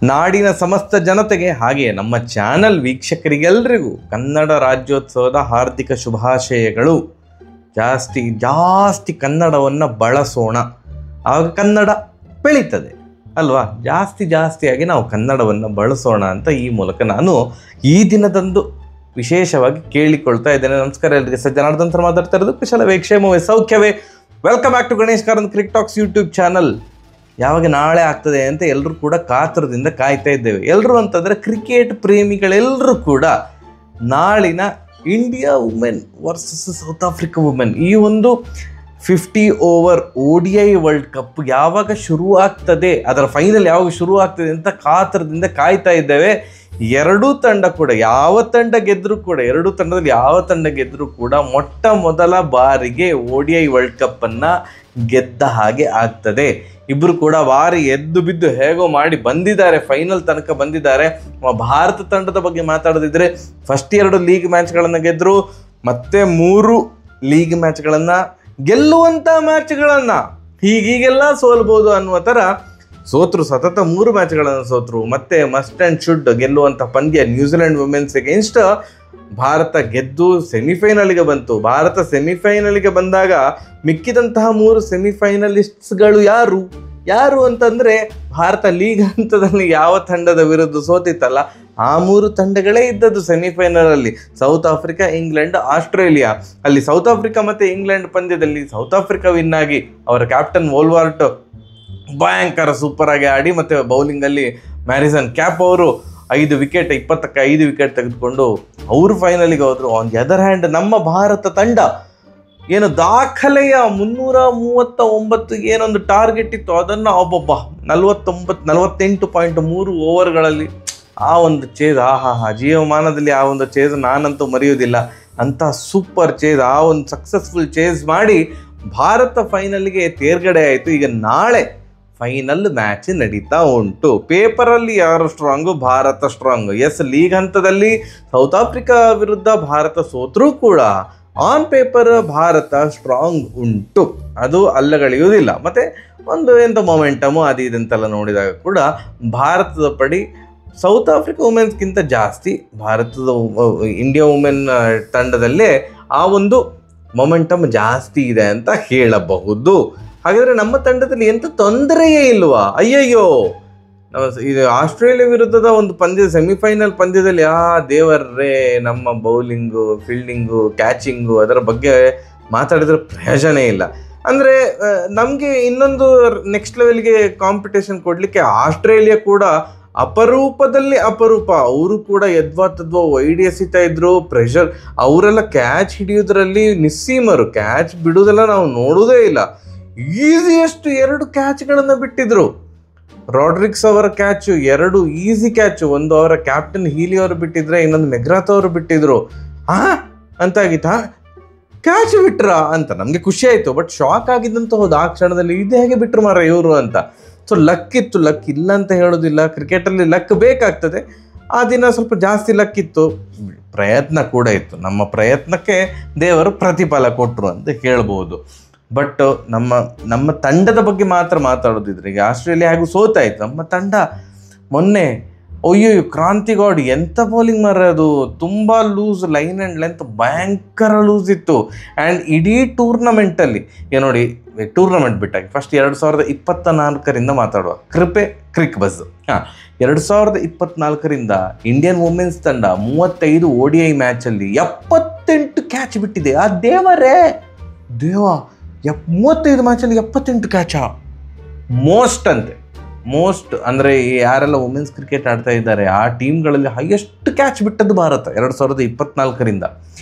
ನಾಡಿನ ಸಮಸ್ತ ಜನತೆಗೆ ಹಾಗೆಯೇ ನಮ್ಮ ಚಾನಲ್ ವೀಕ್ಷಕರಿಗೆಲ್ಲರಿಗೂ ಕನ್ನಡ ರಾಜ್ಯೋತ್ಸವದ ಹಾರ್ದಿಕ ಶುಭಾಶಯಗಳು. ಜಾಸ್ತಿ ಕನ್ನಡವನ್ನು ಬಳಸೋಣ, ಆಗ ಕನ್ನಡ ಬೆಳೀತದೆ ಅಲ್ವಾ. ಜಾಸ್ತಿಯಾಗಿ ನಾವು ಕನ್ನಡವನ್ನು ಬಳಸೋಣ ಅಂತ ಈ ಮೂಲಕ ನಾನು ಈ ದಿನದಂದು ವಿಶೇಷವಾಗಿ ಕೇಳಿಕೊಳ್ತಾ ಇದ್ದೇನೆ. ನಮಸ್ಕಾರ ಎಲ್ಲರಿಗೆ, ಸಜ್ಜನಾರ್ದನ್ ಸರ್ ಮಾತಾಡ್ತಾ ಇರೋದು. ಕುಶಲವೇ, ಕ್ಷೇಮವೇ, ಸೌಖ್ಯವೇ. Welcome back to Ganesh Karanth cricket talks YouTube channel. ಯಾವಾಗ ನಾಳೆ ಆಗ್ತದೆ ಅಂತ ಎಲ್ಲರೂ ಕೂಡ ಕಾತರದಿಂದ ಕಾಯ್ತಾ ಇದ್ದೇವೆ. ಎಲ್ಲರೂ ಅಂತಂದರೆ ಕ್ರಿಕೆಟ್ ಪ್ರೇಮಿಗಳೆಲ್ಲರೂ ಕೂಡ ನಾಳಿನ India women versus south Africa women, ಈ ಒಂದು 50 ಓವರ್ ODI ವರ್ಲ್ಡ್ ಕಪ್ ಯಾವಾಗ ಶುರು ಆಗ್ತದೆ, ಅದರ ಫೈನಲ್ ಯಾವಾಗ ಶುರು ಆಗ್ತದೆ ಅಂತ ಕಾತರದಿಂದ ಕಾಯ್ತಾ ಇದ್ದೇವೆ. ಎರಡೂ ತಂಡ ಕೂಡ ಯಾವ ತಂಡ ಗೆದ್ದರೂ ಕೂಡ ಮೊಟ್ಟ ಮೊದಲ ಬಾರಿಗೆ ODI ವರ್ಲ್ಡ್ ಕಪ್ಪನ್ನು ಗೆದ್ದ ಹಾಗೆ ಆಗ್ತದೆ. ಇಬ್ಬರು ಕೂಡ ಭಾರಿ ಎದ್ದು ಬಿದ್ದು ಹೇಗೋ ಮಾಡಿ ಬಂದಿದ್ದಾರೆ, ಫೈನಲ್ ತನಕ ಬಂದಿದ್ದಾರೆ. ಭಾರತ ತಂಡದ ಬಗ್ಗೆ ಮಾತಾಡೋದಿದ್ರೆ ಫಸ್ಟ್ 2 ಲೀಗ್ ಮ್ಯಾಚ್ಗಳನ್ನು ಗೆದ್ದರು, ಮತ್ತೆ 3 ಲೀಗ್ ಮ್ಯಾಚ್ಗಳನ್ನು ಗೆಲ್ಲುವಂಥ ಮ್ಯಾಚ್ಗಳನ್ನು ಹೀಗೆಲ್ಲ ಸೋಲ್ಬೋದು ಅನ್ನುವ ಥರ ಸೋತರು. ಸತತ 3 ಮ್ಯಾಚ್ಗಳನ್ನು ಸೋತರು. ಮತ್ತೆ ಮಸ್ಟ್ ಆ್ಯಂಡ್ ಶುಡ್ ಗೆಲ್ಲುವಂಥ ಪಂದ್ಯ ನ್ಯೂಜಿಲೆಂಡ್ ವುಮೆನ್ಸ್ ಅಗೇನ್ಸ್ಟ್ ಭಾರತ ಗೆದ್ದು ಸೆಮಿಫೈನಲ್ಗೆ ಬಂತು. ಭಾರತ ಸೆಮಿಫೈನಲ್ಗೆ ಬಂದಾಗ ಮಿಕ್ಕಿದಂತಹ 3 ಸೆಮಿಫೈನಲಿಸ್ಟ್ಸ್ಗಳು ಯಾರು ಅಂತಂದರೆ, ಭಾರತ ಲೀಗ್ ಹಂತದಲ್ಲಿ ಯಾವ ತಂಡದ ವಿರುದ್ಧ ಸೋತಿತ್ತಲ್ಲ ಆ 3 ತಂಡಗಳೇ ಇದ್ದದ್ದು ಸೆಮಿಫೈನಲಲ್ಲಿ. South Africa, England, Australia. ಅಲ್ಲಿ ಸೌತ್ ಆಫ್ರಿಕಾ ಮತ್ತು ಇಂಗ್ಲೆಂಡ್ ಪಂದ್ಯದಲ್ಲಿ ಸೌತ್ ಆಫ್ರಿಕಾ ವಿನ್ ಆಗಿ ಅವರ ಕ್ಯಾಪ್ಟನ್ ವೋಲ್ವಾರ್ಟ್ ಭಯಂಕರ ಸೂಪರಾಗಿ ಆಡಿ, ಮತ್ತು ಬೌಲಿಂಗಲ್ಲಿ ಮ್ಯಾರಿಸನ್ ಕ್ಯಾಪ್ ಅವರು 5 ವಿಕೆಟ್ 20ಕ್ಕೆ 5 ವಿಕೆಟ್ ತೆಗೆದುಕೊಂಡು ಅವರು ಫೈನಲಿಗೆ ಹೋದರು. ಆನ್ ದಿ ಅದರ್ ಹ್ಯಾಂಡ್ ನಮ್ಮ ಭಾರತ ತಂಡ ಏನು ದಾಖಲೆಯ 339 ಏನೊಂದು ಟಾರ್ಗೆಟ್ ಇತ್ತು, ಅದನ್ನು 48.3 ಓವರ್ಗಳಲ್ಲಿ ಆ ಒಂದು ಚೇಸ್, ಜೀವಮಾನದಲ್ಲಿ ಆ ಒಂದು ಚೇಸ್ ನಾನಂತೂ ಮರೆಯೋದಿಲ್ಲ. ಅಂಥ ಸೂಪರ್ ಚೇಸ್, ಆ ಒಂದು ಸಕ್ಸಸ್ಫುಲ್ ಚೇಸ್ ಮಾಡಿ ಭಾರತ ಫೈನಲ್ಗೆ ತೇರ್ಗಡೆ ಆಯಿತು. ಈಗ ನಾಳೆ ಫೈನಲ್ ಮ್ಯಾಚ್ ನಡೀತಾ ಉಂಟು. ಪೇಪರಲ್ಲಿ ಯಾರು strong? Bharat strong. Yes, league ಹಂತದಲ್ಲಿ ಸೌತ್ ಆಫ್ರಿಕಾ ವಿರುದ್ಧ ಭಾರತ ಸೋತರೂ ಕೂಡ ಆನ್ ಪೇಪರ್ ಭಾರತ ಸ್ಟ್ರಾಂಗ್ ಉಂಟು, ಅದು ಅಲ್ಲಗಳೆಯುವುದಿಲ್ಲ. ಮತ್ತು ಒಂದು ಎಂಥ ಮೊಮೆಂಟಮು ಅದು ಇದಂತೆಲ್ಲ ನೋಡಿದಾಗ ಕೂಡ ಭಾರತದ ಪಡಿ ಸೌತ್ ಆಫ್ರಿಕಾ ವುಮೆನ್ಸ್ಗಿಂತ ಜಾಸ್ತಿ ಭಾರತದ ಇಂಡಿಯಾ ವುಮೆನ್ ತಂಡದಲ್ಲೇ ಆ ಒಂದು ಮೊಮೆಂಟಮ್ ಜಾಸ್ತಿ ಇದೆ ಅಂತ ಹೇಳಬಹುದು. ಹಾಗಾದರೆ ನಮ್ಮ ತಂಡದಲ್ಲಿ ಎಂಥ ತೊಂದರೆಯೇ ಇಲ್ವಾ? ಅಯ್ಯಯ್ಯೋ, ಇದು ಆಸ್ಟ್ರೇಲಿಯಾ ವಿರುದ್ಧದ ಒಂದು ಪಂದ್ಯ, ಸೆಮಿಫೈನಲ್ ಪಂದ್ಯದಲ್ಲಿ ದೇವರೇ, ನಮ್ಮ ಬೌಲಿಂಗು, ಫೀಲ್ಡಿಂಗು, ಕ್ಯಾಚಿಂಗು ಅದರ ಬಗ್ಗೆ ಮಾತಾಡಿದ್ರೆ ಪ್ರಯೋಜನ ಇಲ್ಲ. ಅಂದರೆ ನಮಗೆ ಇನ್ನೊಂದು ನೆಕ್ಸ್ಟ್ ಲೆವೆಲ್ಗೆ ಕಾಂಪಿಟೇಷನ್ ಕೊಡಲಿಕ್ಕೆ ಆಸ್ಟ್ರೇಲಿಯಾ ಕೂಡ ಅಪರೂಪದಲ್ಲಿ ಅಪರೂಪ. ಅವರು ಕೂಡ ಯದ್ವಾ ವೈಡ್ ಎಸಿತಾ ಇದ್ರು, ಪ್ರೆಷರ್. ಅವರೆಲ್ಲ ಕ್ಯಾಚ್ ಹಿಡಿಯೋದ್ರಲ್ಲಿ ನಿಸ್ಸೀಮರು, ಕ್ಯಾಚ್ ಬಿಡೋದೆಲ್ಲ ನಾವು ನೋಡೋದೇ ಇಲ್ಲ. ಈಸಿಯೆಸ್ಟ್ 2 ಕ್ಯಾಚ್ಗಳನ್ನು ಬಿಟ್ಟಿದ್ರು. ರಾಡ್ರಿಕ್ಸ್ ಅವರ ಕ್ಯಾಚು 2 ಈಸಿ ಕ್ಯಾಚು, ಒಂದು ಅವರ ಕ್ಯಾಪ್ಟನ್ ಹೀಲಿ ಅವರು ಬಿಟ್ಟಿದ್ರೆ, ಇನ್ನೊಂದು ಮೆಗ್ರಾತ್ ಅವರು ಬಿಟ್ಟಿದ್ರು. ಅಂತಾಗಿತ್ತಾ, ಕ್ಯಾಚ್ ಬಿಟ್ರಾ ಅಂತ ನಮಗೆ ಖುಷಿ ಆಯಿತು. ಬಟ್ ಶಾಕ್ ಆಗಿದ್ದಂತ ಹೋದ ಆ ಕ್ಷಣದಲ್ಲಿ, ಇದು ಹೇಗೆ ಬಿಟ್ರು ಮಾರ ಇವರು ಅಂತ. ಸೊ ಲಕ್ ಇತ್ತು, ಲಕ್ ಇಲ್ಲ ಅಂತ ಹೇಳೋದಿಲ್ಲ. ಕ್ರಿಕೆಟಲ್ಲಿ ಲಕ್ ಬೇಕಾಗ್ತದೆ. ಆ ದಿನ ಸ್ವಲ್ಪ ಜಾಸ್ತಿ ಲಕ್ ಇತ್ತು, ಪ್ರಯತ್ನ ಕೂಡ ಇತ್ತು. ನಮ್ಮ ಪ್ರಯತ್ನಕ್ಕೆ ದೇವರು ಪ್ರತಿಫಲ ಕೊಟ್ಟರು ಅಂತ ಹೇಳ್ಬೋದು. ಬಟ್ ನಮ್ಮ ತಂಡದ ಬಗ್ಗೆ ಮಾತ್ರ ಮಾತಾಡೋದಿದ್ರೆ, ಈಗ ಆಸ್ಟ್ರೇಲಿಯಾ ಹಾಗೂ ಸೋತಾಯಿತು. ನಮ್ಮ ತಂಡ ಮೊನ್ನೆ ಅಯ್ಯೋ ಕ್ರಾಂತಿಗೌಡ್ ಎಂಥ ಬೌಲಿಂಗ್ ಮಾರೋದು, ತುಂಬ ಲೂಸ್, ಲೈನ್ ಆ್ಯಂಡ್ ಲೆಂತ್ ಭಯಂಕರ ಲೂಸ್ ಇತ್ತು. ಆ್ಯಂಡ್ ಇಡೀ ಟೂರ್ನಮೆಂಟಲ್ಲಿ ನೋಡಿ, ಟೂರ್ನಮೆಂಟ್ ಬಿಟ್ಟಾಗಿ ಫಸ್ಟ್ 2024ರಿಂದ ಮಾತಾಡುವ ಕ್ರಿಕ್ ಬಸ್. 2024ರಿಂದ ಇಂಡಿಯನ್ ವುಮೆನ್ಸ್ ತಂಡ 35 ODI ಮ್ಯಾಚಲ್ಲಿ 78 ಕ್ಯಾಚ್ ಬಿಟ್ಟಿದೆ. ಆ ದೇವ 35 ಮ್ಯಾಚಲ್ಲಿ 78 ಕ್ಯಾಚಾ? ಮೋಸ್ಟ್ ಅಂದರೆ ಯಾರೆಲ್ಲ ವುಮೆನ್ಸ್ ಕ್ರಿಕೆಟ್ ಆಡ್ತಾ ಇದ್ದಾರೆ ಆ ಟೀಮ್ಗಳಲ್ಲಿ ಹೈಯೆಸ್ಟ್ ಕ್ಯಾಚ್ ಬಿಟ್ಟದ್ದು ಭಾರತ 2024ರಿಂದ.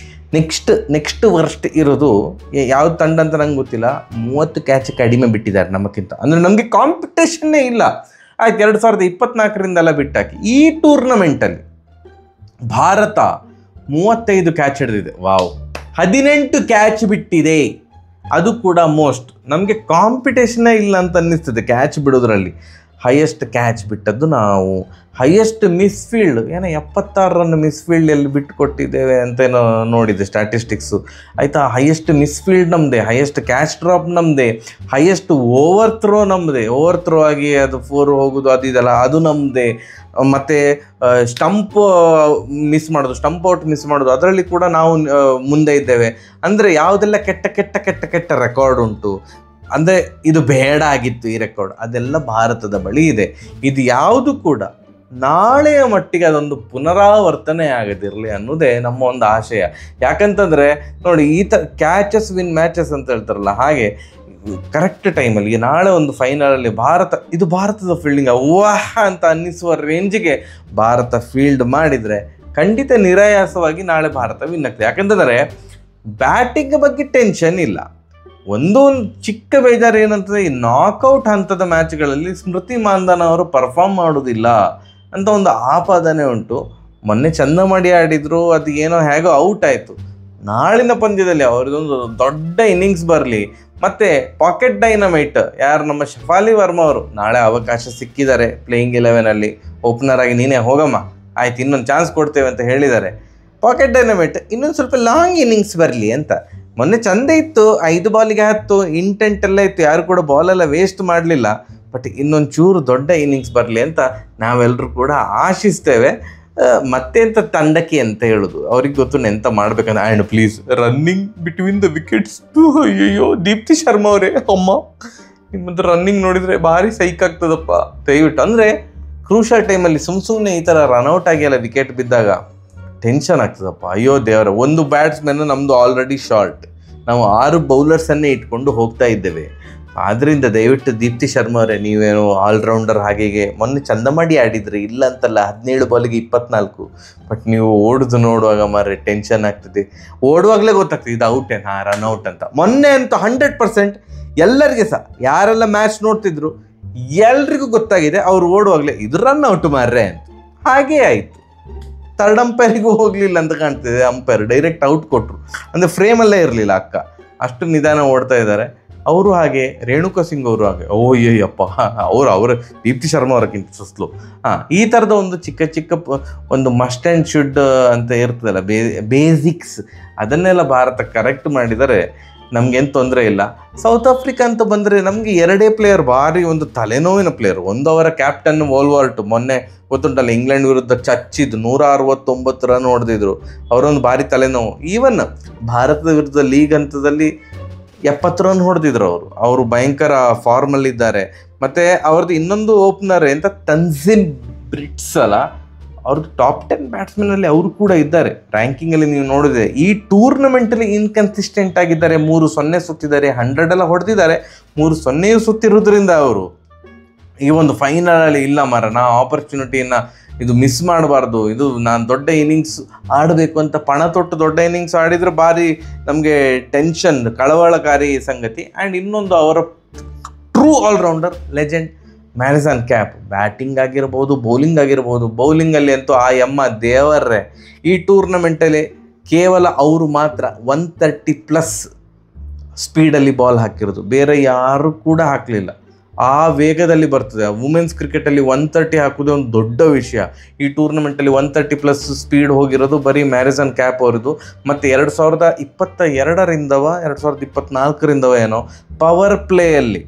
ನೆಕ್ಸ್ಟ್ ವರ್ಸ್ಟ್ ಇರೋದು ಯಾವ್ದು ತಂಡ ಅಂತ ನಂಗೆ ಗೊತ್ತಿಲ್ಲ, 30 ಕ್ಯಾಚ್ ಕಡಿಮೆ ಬಿಟ್ಟಿದ್ದಾರೆ ನಮಗಿಂತ. ಅಂದರೆ ನಮಗೆ ಕಾಂಪಿಟೇಷನ್ನೇ ಇಲ್ಲ. ಆಯ್ತು, 2024ರಿಂದೆಲ್ಲ ಬಿಟ್ಟಾಕಿ ಈ ಟೂರ್ನಮೆಂಟಲ್ಲಿ ಭಾರತ 35 ಕ್ಯಾಚ್ ಹಿಡಿದಿದೆ. ವಾವ್, 18 ಕ್ಯಾಚ್ ಬಿಟ್ಟಿದೆ. ಅದು ಕೂಡ ಮೋಸ್ಟ್. ನಮಗೆ ಕಾಂಪಿಟೇಷನ್ನೇ ಇಲ್ಲ ಅಂತ ಅನ್ನಿಸ್ತದೆ ಕ್ಯಾಚ್ ಬಿಡೋದ್ರಲ್ಲಿ. ಹೈಯೆಸ್ಟ್ ಕ್ಯಾಚ್ ಬಿಟ್ಟದ್ದು ನಾವು, ಹೈಯೆಸ್ಟ್ ಮಿಸ್ಫೀಲ್ಡ್ ಏನೋ 76 ರನ್ ಮಿಸ್ಫೀಲ್ಡಲ್ಲಿ ಬಿಟ್ಟು ಕೊಟ್ಟಿದ್ದೇವೆ ಅಂತೇನೋ ನೋಡಿದೆ ಸ್ಟ್ಯಾಟಿಸ್ಟಿಕ್ಸು ಆಯಿತಾ. ಹೈಯೆಸ್ಟ್ ಮಿಸ್ಫೀಲ್ಡ್ ನಮ್ಮದೇ, ಹೈಯೆಸ್ಟ್ ಕ್ಯಾಚ್ ಡ್ರಾಪ್ ನಮ್ಮದೇ, ಹೈಯೆಸ್ಟ್ ಓವರ್ ಥ್ರೋ ನಮ್ಮದೇ, ಓವರ್ ಥ್ರೋ ಆಗಿ ಅದು 4 ಹೋಗೋದು ಅದು ಇದೆಲ್ಲ ಅದು ನಮ್ಮದೇ. ಮತ್ತು ಸ್ಟಂಪ್ ಮಿಸ್ ಮಾಡೋದು, ಸ್ಟಂಪ್ ಔಟ್ ಮಿಸ್ ಮಾಡೋದು ಅದರಲ್ಲಿ ಕೂಡ ನಾವು ಮುಂದೆ ಇದ್ದೇವೆ. ಅಂದರೆ ಯಾವುದೆಲ್ಲ ಕೆಟ್ಟ ಕೆಟ್ಟ ಕೆಟ್ಟ ಕೆಟ್ಟ ರೆಕಾರ್ಡ್ ಉಂಟು, ಅಂದರೆ ಇದು ಬೇಡ ಆಗಿತ್ತು ಈ ರೆಕಾರ್ಡ್, ಅದೆಲ್ಲ ಭಾರತದ ಬಳಿ ಇದೆ. ಇದು ಯಾವುದು ಕೂಡ ನಾಳೆಯ ಮಟ್ಟಿಗೆ ಅದೊಂದು ಪುನರಾವರ್ತನೆ ಆಗದಿರಲಿ ಅನ್ನೋದೇ ನಮ್ಮ ಒಂದು ಆಶಯ. ಯಾಕಂತಂದರೆ ನೋಡಿ, ಈ ಕ್ಯಾಚಸ್ ವಿನ್ ಮ್ಯಾಚಸ್ ಅಂತ ಹೇಳ್ತಾರಲ್ಲ, ಹಾಗೆ ಕರೆಕ್ಟ್ ಟೈಮಲ್ಲಿ ನಾಳೆ ಒಂದು ಫೈನಲಲ್ಲಿ ಇದು ಭಾರತದ ಫೀಲ್ಡಿಂಗ್ ವಾಹ್ ಅಂತ ಅನ್ನಿಸುವ ರೇಂಜಿಗೆ ಭಾರತ ಫೀಲ್ಡ್ ಮಾಡಿದರೆ ಖಂಡಿತ ನಿರಾಯಾಸವಾಗಿ ನಾಳೆ ಭಾರತ ವಿನ್ ಆಗ್ತದೆ. ಯಾಕಂತಂದರೆ ಬ್ಯಾಟಿಂಗ್ ಬಗ್ಗೆ ಟೆನ್ಷನ್ ಇಲ್ಲ. ಒಂದು ಚಿಕ್ಕ ಬೇಜಾರು ಏನಂತಂದರೆ, ಈ ನಾಕೌಟ್ ಹಂತದ ಮ್ಯಾಚ್ಗಳಲ್ಲಿ ಸ್ಮೃತಿ ಮಾಂಧನ ಅವರು ಪರ್ಫಾರ್ಮ್ ಮಾಡೋದಿಲ್ಲ ಅಂತ ಒಂದು ಆಪಾದನೆ ಉಂಟು. ಮೊನ್ನೆ ಚಂದ ಮಾಡಿ ಆಡಿದ್ರು, ಅದು ಏನೋ ಹೇಗೋ ಔಟ್ ಆಯಿತು. ನಾಳಿನ ಪಂದ್ಯದಲ್ಲಿ ಅವ್ರದ್ದೊಂದು ದೊಡ್ಡ ಇನ್ನಿಂಗ್ಸ್ ಬರಲಿ. ಮತ್ತು ಪಾಕೆಟ್ ಡೈನಮೈಟ್ ಯಾರು ನಮ್ಮ ಶಫಾಲಿ ವರ್ಮಾ ಅವರು ನಾಳೆ ಅವಕಾಶ ಸಿಕ್ಕಿದ್ದಾರೆ ಪ್ಲೇಯಿಂಗ್ 11ಅಲ್ಲಿ ಓಪನರ್ ಆಗಿ, ನೀನೇ ಹೋಗಮ್ಮ ಆಯ್ತು ಇನ್ನೊಂದು ಚಾನ್ಸ್ ಕೊಡ್ತೇವೆ ಅಂತ ಹೇಳಿದ್ದಾರೆ. ಪಾಕೆಟ್ ಡೈನಮೈಟ್ ಇನ್ನೊಂದು ಸ್ವಲ್ಪ ಲಾಂಗ್ ಇನ್ನಿಂಗ್ಸ್ ಬರಲಿ ಅಂತ. ಮೊನ್ನೆ ಚಂದ ಇತ್ತು, 5 ಬಾಲಿಗೆ 10 ಇಂಟೆಂಟ್ ಎಲ್ಲ ಇತ್ತು, ಯಾರು ಕೂಡ ಬಾಲೆಲ್ಲ ವೇಸ್ಟ್ ಮಾಡಲಿಲ್ಲ. ಬಟ್ ಇನ್ನೊಂದು ಚೂರು ದೊಡ್ಡ ಇನ್ನಿಂಗ್ಸ್ ಬರಲಿ ಅಂತ ನಾವೆಲ್ಲರೂ ಕೂಡ ಆಶಿಸ್ತೇವೆ. ಮತ್ತೆ ಎಂತ ತಂಡಕ್ಕೆ ಅಂತ ಹೇಳೋದು, ಅವ್ರಿಗೆ ಗೊತ್ತು ಎಂತ ಮಾಡ್ಬೇಕಂತ. And please running between the wickets, ಅಯ್ಯೋ ದೀಪ್ತಿ ಶರ್ಮಾ ಅವರೇ, ಅಮ್ಮ ನಿಮ್ಮದು ರನ್ನಿಂಗ್ ನೋಡಿದರೆ ಭಾರಿ ಸೈಕ್ ಆಗ್ತದಪ್ಪ ದಯವಿಟ್ಟು. ಅಂದರೆ ಕ್ರೂಷಲ್ ಟೈಮಲ್ಲಿ ಸುಮ್ಮನೆ ಈ ಥರ ರನ್ಔಟ್ ಆಗಿ ಎಲ್ಲ ವಿಕೆಟ್ ಬಿದ್ದಾಗ ಟೆನ್ಷನ್ ಆಗ್ತದಪ್ಪ. ಅಯ್ಯೋ ದೇವರ, ಒಂದು ಬ್ಯಾಟ್ಸ್ಮನ್ ನಮ್ಮದು ಆಲ್ರೆಡಿ ಶಾರ್ಟ್, ನಾವು 6 ಬೌಲರ್ಸನ್ನೇ ಇಟ್ಕೊಂಡು ಹೋಗ್ತಾ ಇದ್ದೇವೆ. ಆದ್ದರಿಂದ ದಯವಿಟ್ಟು ದೀಪ್ತಿ ಶರ್ಮಾ ಅವರೇ, ನೀವೇನು ಆಲ್ರೌಂಡರ್ ಹಾಗೆ ಮೊನ್ನೆ ಚಂದ ಮಾಡಿ ಆಡಿದ್ರಿ, ಇಲ್ಲ ಅಂತಲ್ಲ, 17 ಬಾಲಿಗೆ 24. ಬಟ್ ನೀವು ಓಡುದು ನೋಡುವಾಗ ಮಾರೆ ಟೆನ್ಷನ್ ಆಗ್ತದೆ. ಓಡುವಾಗಲೇ ಗೊತ್ತಾಗ್ತದೆ ಇದು ಔಟೇನಾ ರನ್ಔಟ್ ಅಂತ. ಮೊನ್ನೆ ಅಂತೂ 100% ಎಲ್ಲರಿಗೆ ಸಹ, ಯಾರೆಲ್ಲ ಮ್ಯಾಚ್ ನೋಡ್ತಿದ್ರು ಎಲ್ರಿಗೂ ಗೊತ್ತಾಗಿದೆ, ಅವ್ರು ಓಡುವಾಗಲೇ ಇದು ರನ್ಔಟ್ ಮಾರ್ರೆ ಅಂತ. ಹಾಗೇ ಆಯಿತು. ಥರ್ಡ್ ಅಂಪೈರಿಗೂ ಹೋಗಲಿಲ್ಲ ಅಂತ ಕಾಣ್ತಿದೆ, ಅಂಪೈರ್ ಡೈರೆಕ್ಟ್ ಔಟ್ ಕೊಟ್ಟರು. ಅಂದರೆ ಫ್ರೇಮಲ್ಲೇ ಇರಲಿಲ್ಲ ಅಕ್ಕ, ಅಷ್ಟು ನಿಧಾನ ಓಡ್ತಾ ಇದ್ದಾರೆ ಅವರು. ಹಾಗೆ ರೇಣುಕಾ ಸಿಂಗ್ ಅವರು ಹಾಗೆ, ಓಯ್ಯಪ್ಪ ಅವರು ದೀಪ್ತಿ ಶರ್ಮಾ ಅವರಕ್ಕಿಂತ ಸುಸ್ಲು. ಈ ಥರದ ಒಂದು ಚಿಕ್ಕ ಚಿಕ್ಕ ಒಂದು ಮಸ್ಟ್ ಆ್ಯಂಡ್ ಶುಡ್ ಅಂತ ಇರ್ತದಲ್ಲ, ಬೇಸಿಕ್ಸ್, ಅದನ್ನೆಲ್ಲ ಭಾರತ ಕರೆಕ್ಟ್ ಮಾಡಿದರೆ ನಮಗೇನು ತೊಂದರೆ ಇಲ್ಲ. ಸೌತ್ ಆಫ್ರಿಕಾ ಅಂತ ಬಂದರೆ ನಮಗೆ 2 ಪ್ಲೇಯರ್ ಭಾರಿ ಒಂದು ತಲೆನೋವಿನ ಪ್ಲೇಯರ್. ಒಂದು ಅವರ ಕ್ಯಾಪ್ಟನ್ ವೋಲ್ವರ್ಟ್, ಮೊನ್ನೆ ಗೊತ್ತುಂಟಲ್ಲ ಇಂಗ್ಲೆಂಡ್ ವಿರುದ್ಧ ಚಚ್ಚಿದ್ದು 169 ರನ್ ಹೊಡೆದಿದ್ರು, ಅವರೊಂದು ಭಾರಿ ತಲೆನೋವು. ಈವನ್ ಭಾರತದ ವಿರುದ್ಧ ಲೀಗ್ ಹಂತದಲ್ಲಿ 70 ರನ್ ಹೊಡೆದಿದ್ರು ಅವರು ಭಯಂಕರ ಫಾರ್ಮಲ್ಲಿದ್ದಾರೆ. ಮತ್ತು ಅವ್ರದ್ದು ಇನ್ನೊಂದು ಓಪನರ್ ಎಂತ ತನ್ಜಿಮ್ ಬ್ರಿಟ್ಸ್ ಅಲ್ಲ, ಅವ್ರದ್ದು ಟಾಪ್ 10 ಬ್ಯಾಟ್ಸ್ಮನಲ್ಲಿ ಅವರು ಕೂಡ ಇದ್ದಾರೆ ರ್ಯಾಂಕಿಂಗಲ್ಲಿ. ನೀವು ನೋಡಿದ್ರೆ ಈ ಟೂರ್ನಮೆಂಟಲ್ಲಿ ಇನ್ಕನ್ಸಿಸ್ಟೆಂಟ್ ಆಗಿದ್ದಾರೆ. 3-0 ಸುತ್ತಿದ್ದಾರೆ, 100 ಎಲ್ಲ ಹೊಡೆದಿದ್ದಾರೆ, 3-0 ಸುತ್ತಿರೋದ್ರಿಂದ ಅವರು ಈ ಒಂದು ಫೈನಲಲ್ಲಿ ಇಲ್ಲ ಮಾರ, ನಾ ಆಪರ್ಚುನಿಟಿಯನ್ನು ಇದು ಮಿಸ್ ಮಾಡಬಾರ್ದು, ಇದು ನಾನು ದೊಡ್ಡ ಇನ್ನಿಂಗ್ಸ್ ಆಡಬೇಕು ಅಂತ ಪಣ ತೊಟ್ಟು ದೊಡ್ಡ ಇನ್ನಿಂಗ್ಸ್ ಆಡಿದರೆ ಭಾರಿ ನಮಗೆ ಟೆನ್ಷನ್, ಕಳವಳಕಾರಿ ಸಂಗತಿ. ಆ್ಯಂಡ್ ಇನ್ನೊಂದು ಅವರ true allrounder legend Marizanne Kapp, batting ಆಗಿರ್ಬೋದು ಬೌಲಿಂಗ್ ಆಗಿರ್ಬೋದು. ಬೌಲಿಂಗಲ್ಲಿ ಅಂತೂ ಆ ಎಮ್ಮ ದೇವರೇ, ಈ ಟೂರ್ನಮೆಂಟಲ್ಲಿ ಕೇವಲ ಅವರು ಮಾತ್ರ 130+ ಸ್ಪೀಡಲ್ಲಿ ಬಾಲ್ ಹಾಕಿರೋದು, ಬೇರೆ ಯಾರು ಕೂಡ ಹಾಕಲಿಲ್ಲ. ಆ ವೇಗದಲ್ಲಿ ಬರ್ತದೆ. ವುಮೆನ್ಸ್ ಕ್ರಿಕೆಟಲ್ಲಿ 130 ಹಾಕೋದೇ ಒಂದು ದೊಡ್ಡ ವಿಷಯ. ಈ ಟೂರ್ನಮೆಂಟಲ್ಲಿ 130+ ಸ್ಪೀಡ್ ಹೋಗಿರೋದು ಬರೀ ಮ್ಯಾರಿಸನ್ ಕ್ಯಾಪ್ ಅವರದು. ಮತ್ತು 2022ರಿಂದವ 2024ರಿಂದವ ಏನೋ ಪವರ್ ಪ್ಲೇಯಲ್ಲಿ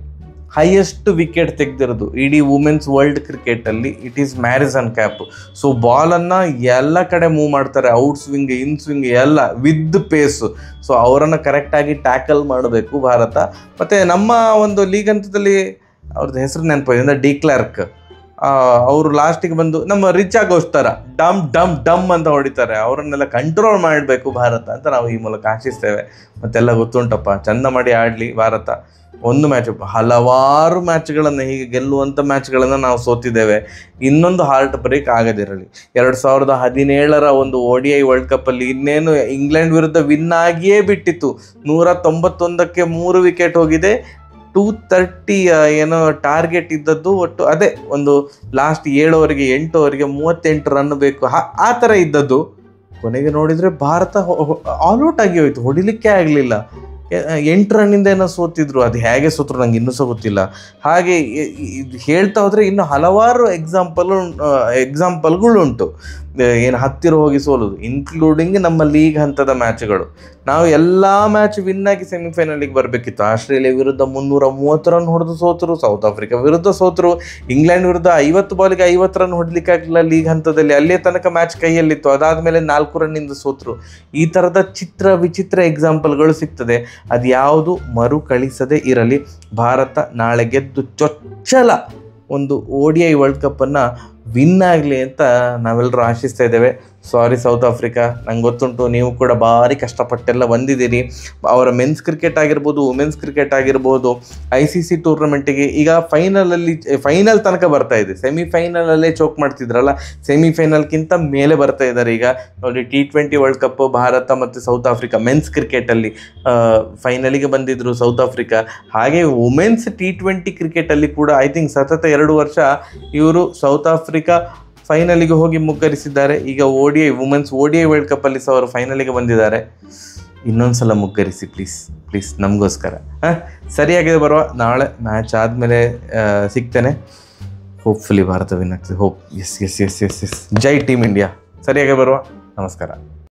ಹೈಯೆಸ್ಟ್ ವಿಕೆಟ್ ತೆಗೆದಿರೋದು ಇಡೀ ವುಮೆನ್ಸ್ ವರ್ಲ್ಡ್ ಕ್ರಿಕೆಟಲ್ಲಿ ಇಟ್ ಈಸ್ ಮ್ಯಾರಿಸನ್ ಕ್ಯಾಪ್. ಸೊ ಬಾಲನ್ನು ಎಲ್ಲ ಕಡೆ ಮೂವ್ ಮಾಡ್ತಾರೆ, ಔಟ್ ಸ್ವಿಂಗ್ ಇನ್ ಸ್ವಿಂಗ್ ಎಲ್ಲ ವಿತ್ ಪೇಸು. ಸೊ ಅವರನ್ನು ಕರೆಕ್ಟಾಗಿ ಟ್ಯಾಕಲ್ ಮಾಡಬೇಕು ಭಾರತ. ಮತ್ತು ನಮ್ಮ ಒಂದು ಲೀಗ್ ಹಂತದಲ್ಲಿ ಅವ್ರದ್ದು ಹೆಸರು ನೆನಪಿದೆ ಅಂದರೆ ಡಿ ಕ್ಲಾರ್ಕ್, ಅವರು ಲಾಸ್ಟಿಗೆ ಬಂದು ನಮ್ಮ ರಿಚ್ ಆಗೋಸ್ತರ ಡಮ್ ಡಮ್ ಡಮ್ ಅಂತ ಹೊಡಿತಾರೆ. ಅವರನ್ನೆಲ್ಲ ಕಂಟ್ರೋಲ್ ಮಾಡಬೇಕು ಭಾರತ ಅಂತ ನಾವು ಈ ಮೂಲಕ ಆಶಿಸ್ತೇವೆ. ಮತ್ತೆಲ್ಲ ಗೊತ್ತುಂಟಪ್ಪ, ಚಂದ ಮಾಡಿ ಆಡಲಿ ಭಾರತ. ಒಂದು ಮ್ಯಾಚ್, ಹಲವಾರು ಮ್ಯಾಚ್ಗಳನ್ನು, ಹೀಗೆ ಗೆಲ್ಲುವಂಥ ಮ್ಯಾಚ್ಗಳನ್ನು ನಾವು ಸೋತಿದ್ದೇವೆ. ಇನ್ನೊಂದು ಹಾರ್ಟ್ ಬ್ರೇಕ್ ಆಗದಿರಲಿ. 2017ರ ಒಂದು ODI ವರ್ಲ್ಡ್ ಕಪ್ಪಲ್ಲಿ ಇನ್ನೇನು ಇಂಗ್ಲೆಂಡ್ ವಿರುದ್ಧ ವಿನ್ ಆಗಿಯೇ ಬಿಟ್ಟಿತ್ತು. 191ಕ್ಕೆ 3 ವಿಕೆಟ್ ಹೋಗಿದೆ. 230 ಏನೋ ಟಾರ್ಗೆಟ್ ಇದ್ದದ್ದು, ಒಟ್ಟು ಅದೇ ಒಂದು ಲಾಸ್ಟ್ 7 ಓವರಿಗೆ 8 ಓವರಿಗೆ 38 ರನ್ ಬೇಕು, ಆ ಥರ ಇದ್ದದ್ದು. ಕೊನೆಗೆ ನೋಡಿದರೆ ಭಾರತ ಆಲ್ಔಟ್ ಆಗಿ ಹೋಯಿತು, ಹೊಡಿಲಿಕ್ಕೆ ಆಗಲಿಲ್ಲ. 8 ರನ್ನಿಂದ ಏನೋ ಸೋತಿದ್ರು, ಅದು ಹೇಗೆ ಸೋತರು ನಂಗೆ ಇನ್ನೂ ಸಹ ಗೊತ್ತಿಲ್ಲ. ಹಾಗೆ ಹೇಳ್ತಾ ಹೋದರೆ ಇನ್ನು ಹಲವಾರು ಎಕ್ಸಾಂಪಲ್ಗಳುಂಟು ಏನು ಹತ್ತಿರ ಹೋಗಿ ಸೋಲೋದು, ಇನ್ಕ್ಲೂಡಿಂಗ್ ನಮ್ಮ ಲೀಗ್ ಹಂತದ ಮ್ಯಾಚ್ಗಳು. ನಾವು ಎಲ್ಲ ಮ್ಯಾಚ್ ವಿನ್ನಾಗಿ ಸೆಮಿಫೈನಲಿಗೆ ಬರಬೇಕಿತ್ತು. ಆಸ್ಟ್ರೇಲಿಯಾ ವಿರುದ್ಧ 330 ರನ್ ಹೊಡೆದು ಸೋತರು, ಸೌತ್ ಆಫ್ರಿಕಾ ವಿರುದ್ಧ ಸೋತರು, ಇಂಗ್ಲೆಂಡ್ ವಿರುದ್ಧ 50 ಬಾಲಿಗೆ 50 ರನ್ ಹೊಡಲಿಕ್ಕಾಗಲಿಲ್ಲ ಲೀಗ್ ಹಂತದಲ್ಲಿ, ಅಲ್ಲೇ ತನಕ ಮ್ಯಾಚ್ ಕೈಯಲ್ಲಿತ್ತು, ಅದಾದಮೇಲೆ 4 ರನ್ನಿಂದ ಸೋತರು. ಈ ಥರದ ವಿಚಿತ್ರ ಎಕ್ಸಾಂಪಲ್ಗಳು ಸಿಗ್ತದೆ. ಅದು ಯಾವುದು ಮರುಕಳಿಸದೇ ಇರಲಿ. ಭಾರತ ನಾಳೆ ಗೆದ್ದು ಚೊಚ್ಚಲ ಒಂದು ODI ವರ್ಲ್ಡ್ ಕಪ್ಪನ್ನು ವಿನ್ ಆಗಲಿ ಅಂತ ನಾವೆಲ್ಲರೂ ಆಶಿಸ್ತಾ ಇದ್ದೇವೆ. ಸಾರಿ ಸೌತ್ ಆಫ್ರಿಕಾ, ನಂಗೆ ಗೊತ್ತುಂಟು ನೀವು ಕೂಡ ಭಾರಿ ಕಷ್ಟಪಟ್ಟೆಲ್ಲ ಬಂದಿದ್ದೀರಿ. ಅವರ ಮೆನ್ಸ್ ಕ್ರಿಕೆಟ್ ಆಗಿರ್ಬೋದು, ವುಮೆನ್ಸ್ ಕ್ರಿಕೆಟ್ ಆಗಿರ್ಬೋದು, ICC ಟೂರ್ನಮೆಂಟಿಗೆ ಈಗ ಫೈನಲ್ ತನಕ ಬರ್ತಾ ಇದೆ. ಸೆಮಿಫೈನಲಲ್ಲೇ ಚೋಕ್ ಮಾಡ್ತಿದ್ರಲ್ಲ, ಸೆಮಿಫೈನಲ್ಗಿಂತ ಮೇಲೆ ಬರ್ತಾ ಇದ್ದಾರೆ. ಈಗ ನೋಡಿ T20 ವರ್ಲ್ಡ್ ಕಪ್ ಭಾರತ ಮತ್ತು ಸೌತ್ ಆಫ್ರಿಕಾ ಮೆನ್ಸ್ ಕ್ರಿಕೆಟಲ್ಲಿ ಫೈನಲಿಗೆ ಬಂದಿದ್ದರು ಸೌತ್ ಆಫ್ರಿಕಾ. ಹಾಗೆ ವುಮೆನ್ಸ್ T20 ಕ್ರಿಕೆಟಲ್ಲಿ ಕೂಡ ಐ ಥಿಂಕ್ ಸತತ 2 ವರ್ಷ ಇವರು ಸೌತ್ ಆಫ್ರಿಕಾ ಫೈನಲಿಗೆ ಹೋಗಿ ಮುಗ್ಗರಿಸಿದ್ದಾರೆ. ಈಗ ವುಮೆನ್ಸ್ ODI ವರ್ಲ್ಡ್ ಕಪ್ಪಲ್ಲಿ ಸಹ ಅವರು ಫೈನಲಿಗೆ ಬಂದಿದ್ದಾರೆ. ಇನ್ನೊಂದು ಸಲ ಮುಗ್ಗರಿಸಿ ಪ್ಲೀಸ್ ನಮಗೋಸ್ಕರ. ಸರಿಯಾಗಿದೆ, ಬರುವ ನಾಳೆ ಮ್ಯಾಚ್ ಆದಮೇಲೆ ಸಿಗ್ತೇನೆ. ಹೋಪ್ಫುಲಿ ಭಾರತ ವಿನ್ ಆಗ್ತದೆ. ಎಸ್. ಜೈ ಟೀಮ್ ಇಂಡಿಯಾ. ಸರಿಯಾಗಿ ಬರುವ. ನಮಸ್ಕಾರ.